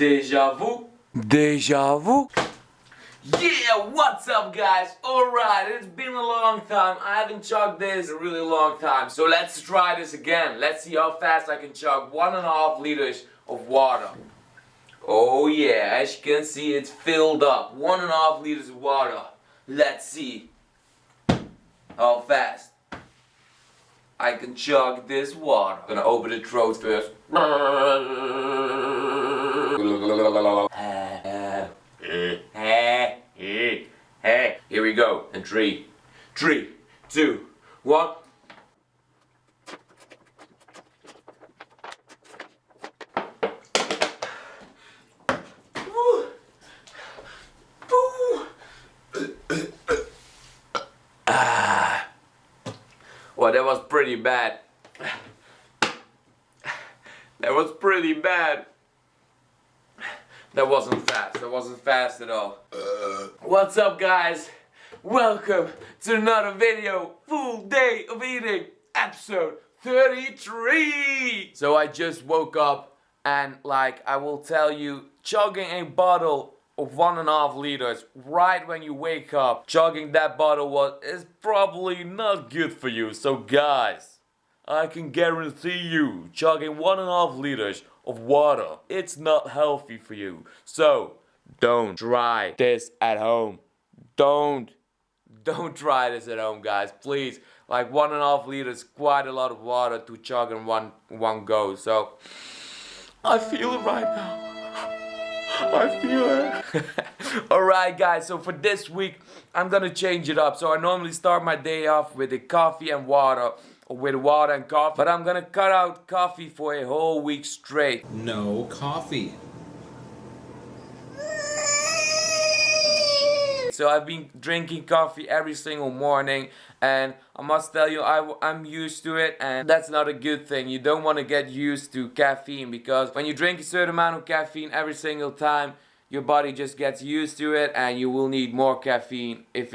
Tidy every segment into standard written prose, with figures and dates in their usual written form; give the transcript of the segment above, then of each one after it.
Deja vu. Deja vu. Yeah, what's up guys? Alright, it's been a long time. I haven't chugged this a really long time. So let's try this again. Let's see how fast I can chug 1.5 liters of water. Oh yeah, as you can see it's filled up. 1.5 liters of water. Let's see how fast I can chug this water. I'm gonna open the throat first. Here we go. And 3, 2, 1. Well, that was pretty bad. That was pretty bad. That wasn't fast. That wasn't fast at all. What's up guys? Welcome to another video. Full day of eating. Episode 33. So I just woke up and I will tell you, chugging a bottle of 1.5 liters right when you wake up, chugging that bottle is probably not good for you. So guys, I can guarantee you, chugging 1.5 liters of water, it's not healthy for you. So don't try this at home. Don't try this at home guys, please. 1.5 liters, quite a lot of water to chug in one go. So I feel it right now. I feel it. Alright guys, so for this week I'm gonna change it up. So I normally start my day off with a coffee and water, or with water and coffee, but I'm gonna cut out coffee for a whole week straight. No coffee. So I've been drinking coffee every single morning, and I must tell you, I'm used to it, and that's not a good thing. You don't want to get used to caffeine, because when you drink a certain amount of caffeine every single time, your body just gets used to it, and you will need more caffeine if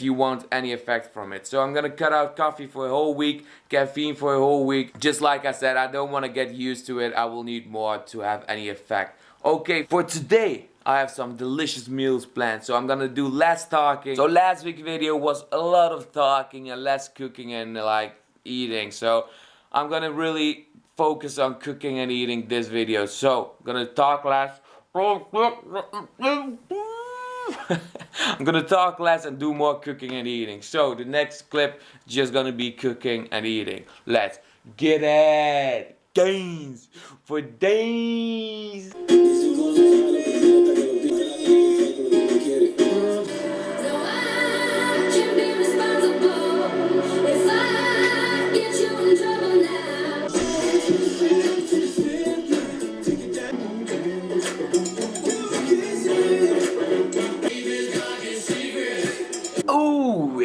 you want any effect from it. So I'm gonna cut out coffee for a whole week, caffeine for a whole week. Just like I said, I don't want to get used to it. I will need more to have any effect. Okay, for today I have some delicious meals planned, so I'm gonna do less talking. So last week's video was a lot of talking and less cooking and eating. So I'm gonna really focus on cooking and eating this video. So I'm gonna talk less. I'm gonna talk less and do more cooking and eating. So the next clip is just gonna be cooking and eating. Let's get it. Gains for days.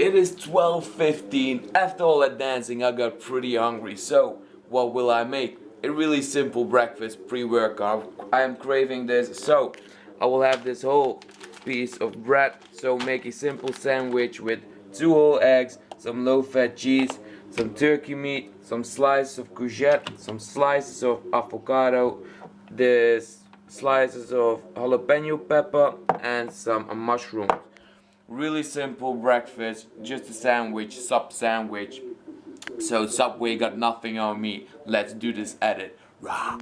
It is 12:15. After all that dancing, I got pretty hungry. So, what will I make? A really simple breakfast, pre-workout. I am craving this, so I will have this whole piece of bread. So make a simple sandwich with 2 whole eggs, some low-fat cheese, some turkey meat, some slices of courgette, some slices of avocado, this slices of jalapeno pepper, and some mushrooms. Really simple breakfast, just a sandwich, sub sandwich. So Subway got nothing on me. Let's do this edit. Rah.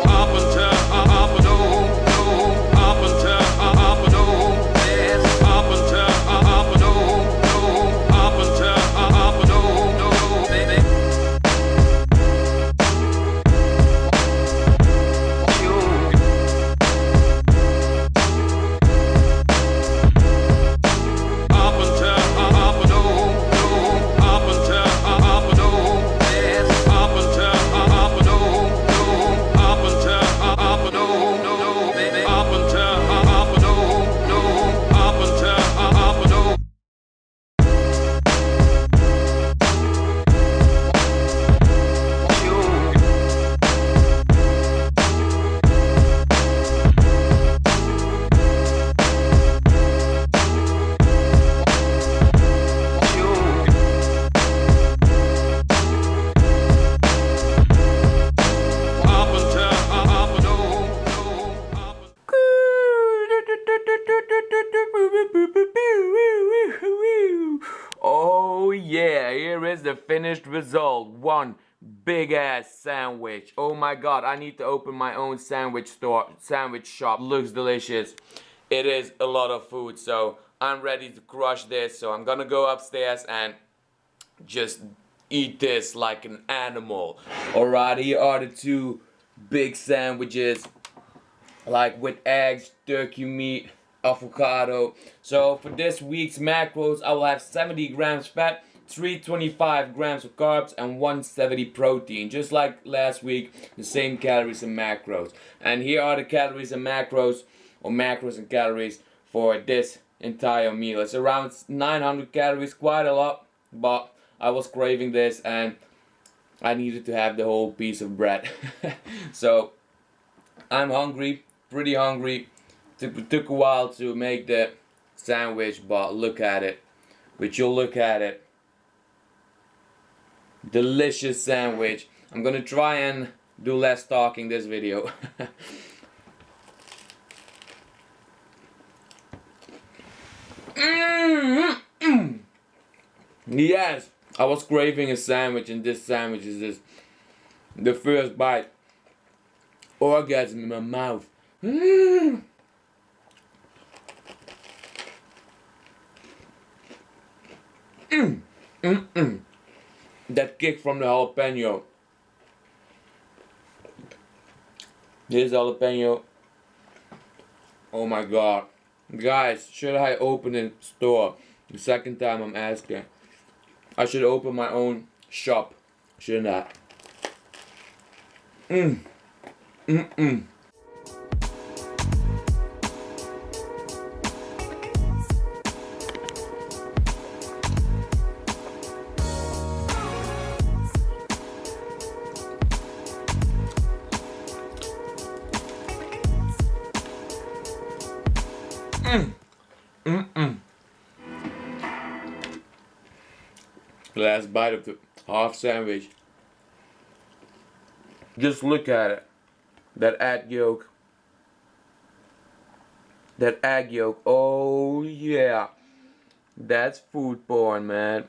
Up and down, yeah, here is the finished result. One big ass sandwich. Oh my god, I need to open my own sandwich shop. Looks delicious. It is a lot of food, so I'm ready to crush this. So I'm gonna go upstairs and just eat this like an animal. Alright, here are the two big sandwiches, like with eggs, turkey meat, avocado. So for this week's macros, I will have 70 grams fat, 325 grams of carbs, and 170 protein. Just like last week, the same calories and macros. And here are the calories and macros, or macros and calories for this entire meal. It's around 900 calories, quite a lot, but I was craving this and I needed to have the whole piece of bread. So I'm hungry, pretty hungry. Took a while to make the sandwich, but look at it. But you'll look at it. Delicious sandwich. I'm gonna try and do less talking this video. Yes, I was craving a sandwich, and this sandwich is just the first bite. Orgasm in my mouth. That kick from the jalapeno. This jalapeno. Oh my god. Guys, should I open a store? The second time I'm asking. I should open my own shop, shouldn't I? Last bite of the half sandwich. Just look at it. That egg yolk. That egg yolk. Oh yeah. That's food porn, man.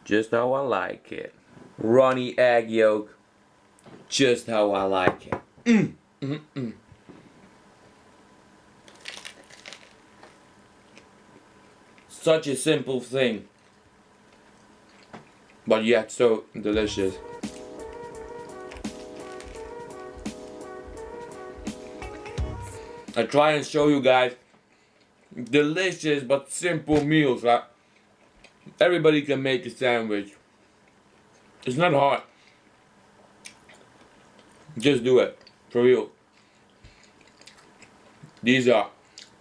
Just how I like it. Runny egg yolk. Just how I like it. Such a simple thing, but yet so delicious. I try and show you guys delicious but simple meals. Like, everybody can make a sandwich. It's not hard. Just do it, for real. These are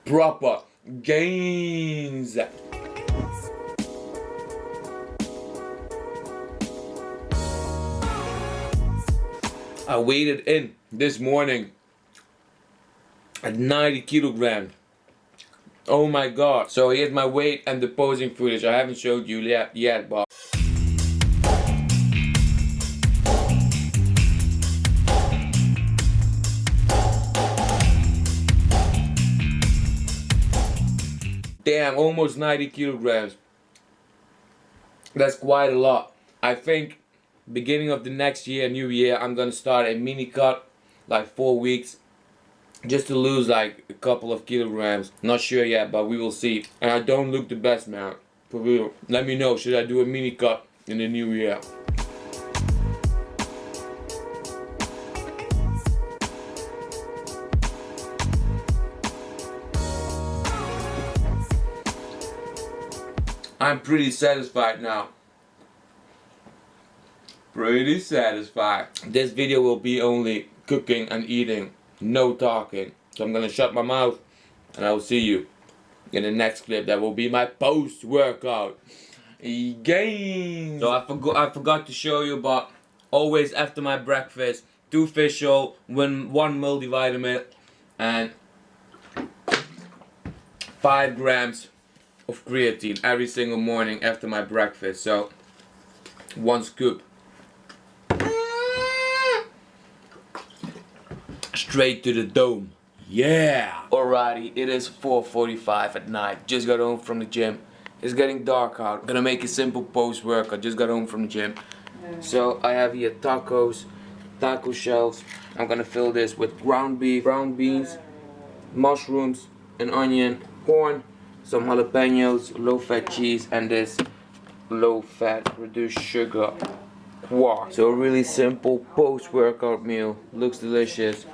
proper GAAAINZ. I weighed it in this morning at 90 kilograms. Oh my god. So here's my weight and the posing footage. I haven't showed you yet, but damn, almost 90 kilograms. That's quite a lot. I think beginning of the next year, new year, I'm gonna start a mini cut, like 4 weeks, just to lose like a couple of kilograms. Not sure yet, but we will see. And I don't look the best, man, for real. Let me know, should I do a mini cut in the new year? I'm pretty satisfied now. Pretty satisfied. This video will be only cooking and eating, no talking. So I'm gonna shut my mouth and I will see you in the next clip. That will be my post-workout gains. So I forgot to show you, but always after my breakfast, 2 fish oil, 1 multivitamin, and 5 grams of creatine every single morning after my breakfast. So 1 scoop. Straight to the dome. Yeah! Alrighty, it is 4:45 at night. Just got home from the gym. It's getting dark out. Gonna make a simple post-work. I just got home from the gym. So I have here tacos, taco shells. I'm gonna fill this with ground beef, brown beans, mushrooms, an onion, corn, some jalapenos, low-fat cheese, and this low-fat reduced sugar quark. So a really simple post-workout meal. Looks delicious.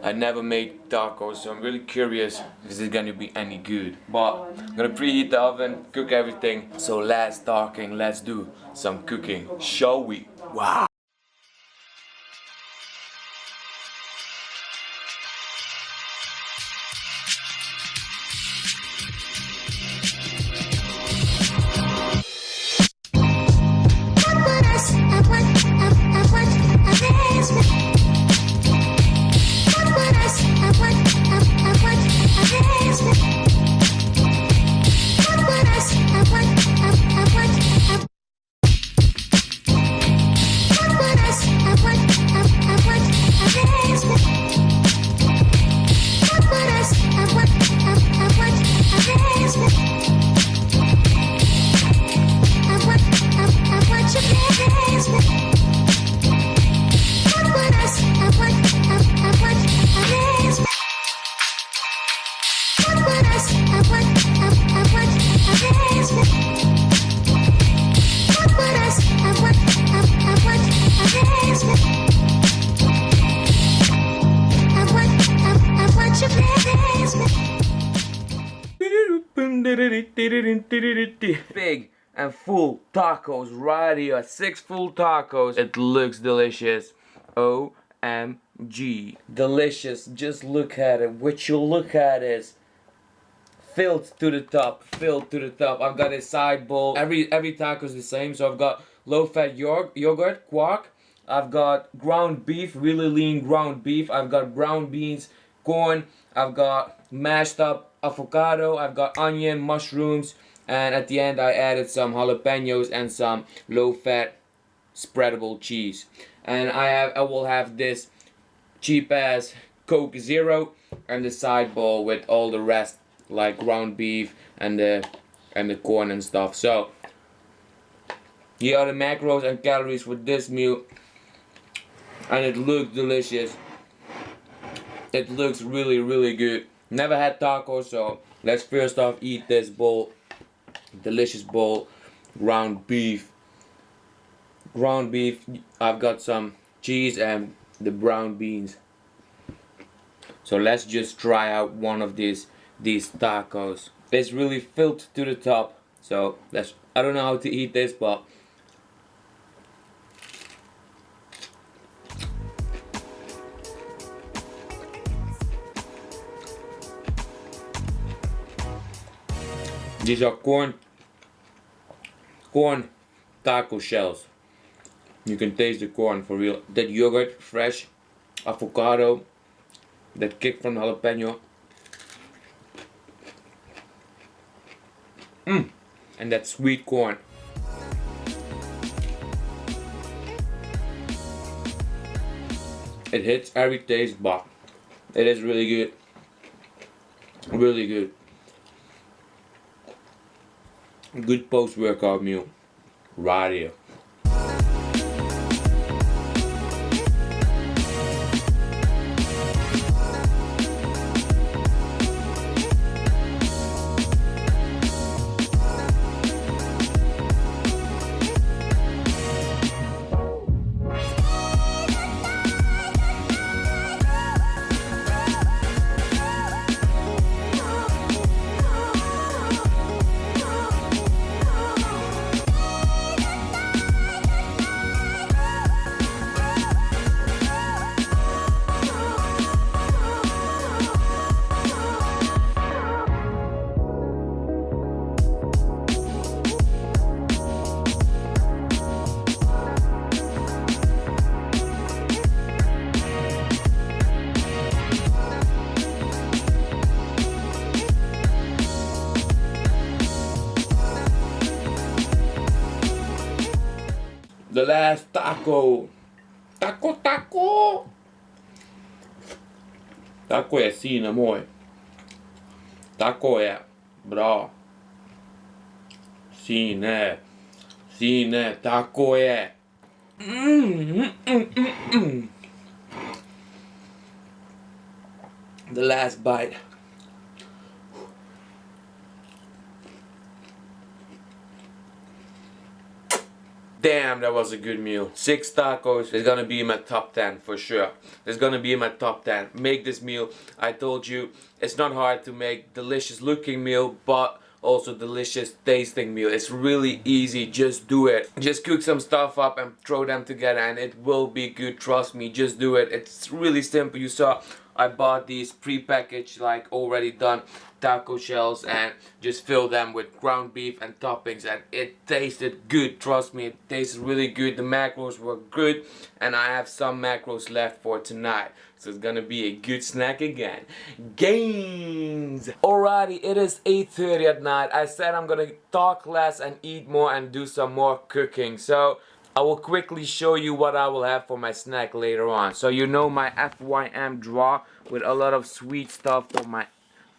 I never made tacos, so I'm really curious if this is gonna be any good. But I'm gonna preheat the oven, cook everything. So less talking, let's do some cooking, shall we? Wow! Big and full tacos right here. 6 full tacos. It looks delicious. OMG. Delicious. Just look at it. What you look at is filled to the top. Filled to the top. I've got a side bowl. Every taco is the same. So I've got low-fat yogurt, quark. I've got ground beef, really lean ground beef. I've got brown beans, corn. I've got mashed up avocado. I've got onion, mushrooms, and at the end I added some jalapenos and some low-fat spreadable cheese. And I will have this cheap ass Coke Zero and the side bowl with all the rest, like ground beef and the corn and stuff. So here are the macros and calories for this meal, and it looks delicious. It looks really, really good. Never had tacos, so let's first off eat this bowl. Delicious bowl. Ground beef. Ground beef. I've got some cheese and the brown beans. So let's just try out one of these tacos. It's really filled to the top. So I don't know how to eat this, but these are corn taco shells. You can taste the corn for real. That yogurt, fresh, avocado, that kick from the jalapeno. And that sweet corn. It hits every taste bud. It is really good. Really good. Good post-workout meal right here. The last taco. Taco. Taco è sì, amore. Taco è bra. Siinä takoja. The last bite. Damn, that was a good meal. 6 tacos is gonna be in my top 10 for sure. It's gonna be in my top 10. Make this meal. I told you, it's not hard to make delicious looking meal, but also delicious tasting meal. It's really easy, just do it. Just cook some stuff up and throw them together and it will be good, trust me, just do it. It's really simple. You saw I bought these pre-packaged, like already done taco shells and just fill them with ground beef and toppings, and it tasted good, trust me, it tasted really good. The macros were good and I have some macros left for tonight, so it's gonna be a good snack again. GAAAINZ! Alrighty, it is 8:30 at night. I said I'm gonna talk less and eat more and do some more cooking, so I will quickly show you what I will have for my snack later on. So you know my FYM drawer with a lot of sweet stuff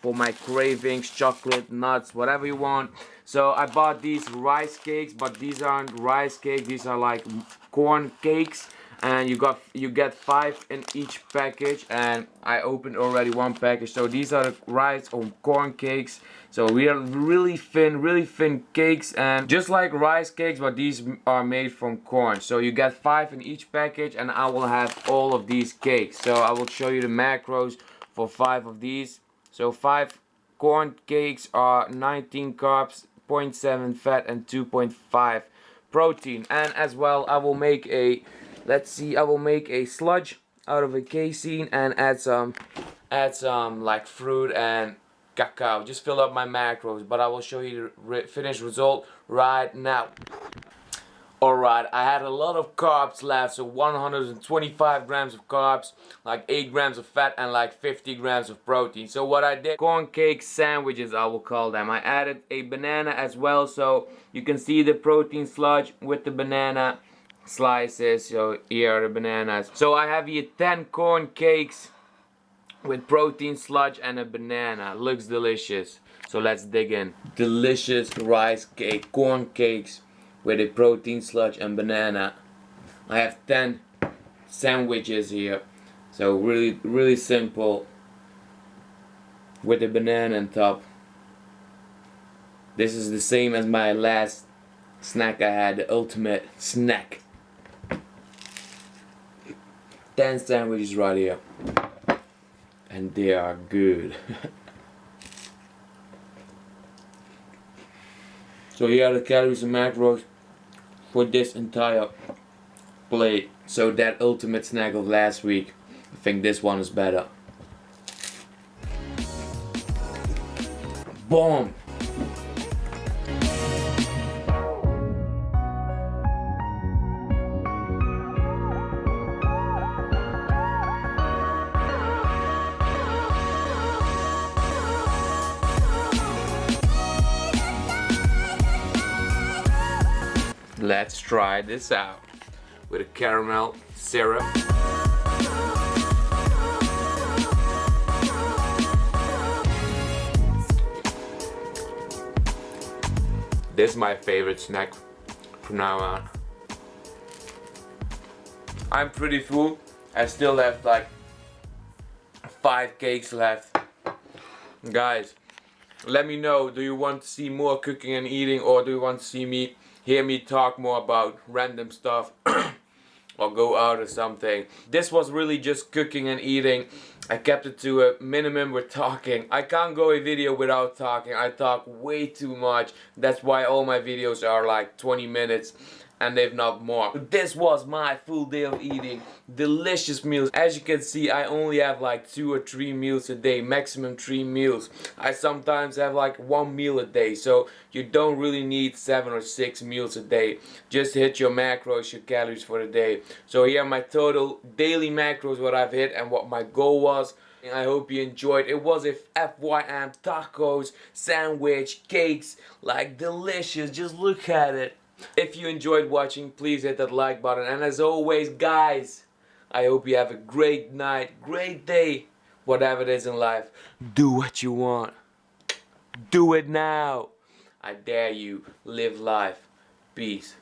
for my cravings, chocolate, nuts, whatever you want. So I bought these rice cakes, but these aren't rice cakes, these are like corn cakes, and you get 5 in each package, and I opened already 1 package. So these are the rice or corn cakes. So we are really thin cakes, and just like rice cakes, but these are made from corn. So you get 5 in each package, and I will have all of these cakes. So I will show you the macros for 5 of these. So 5 corn cakes are 19 carbs, 0.7 fat, and 2.5 protein. And as well, I will make a, let's see, I will make a sludge out of a casein and add some like fruit and cacao. Just fill up my macros, but I will show you the finished result right now. Alright, I had a lot of carbs left, so 125 grams of carbs, like 8 grams of fat, and like 50 grams of protein. So what I did, corn cake sandwiches I will call them. I added a banana as well, so you can see the protein sludge with the banana slices. So here are the bananas. So I have here 10 corn cakes with protein sludge and a banana. Looks delicious. So let's dig in. Delicious rice cake, corn cakes with a protein sludge and banana. I have 10 sandwiches here. So really simple with a banana on top. This is the same as my last snack I had, the ultimate snack. 10 sandwiches right here. And they are good. So here are the calories and macros for this entire plate. So that ultimate snack of last week, I think this one is better. Boom! Let's try this out with a caramel syrup. This is my favorite snack from now on. I'm pretty full. I still have like 5 cakes left. Guys, let me know, do you want to see more cooking and eating, or do you want to see hear me talk more about random stuff or go out or something? This was really just cooking and eating. I kept it to a minimum with talking. I can't go a video without talking. I talk way too much. That's why all my videos are like 20 minutes and if not more. This was my full day of eating. Delicious meals. As you can see, I only have like 2 or 3 meals a day, maximum 3 meals. I sometimes have like 1 meal a day, so you don't really need 7 or 6 meals a day. Just hit your macros, your calories for the day. So here are my total daily macros, what I've hit and what my goal was. I hope you enjoyed. It was a FYM tacos, sandwich, cakes, like delicious. Just look at it. If you enjoyed watching, please hit that like button. And as always, guys, I hope you have a great night, great day, whatever it is in life. Do what you want. Do it now. I dare you. Live life. Peace.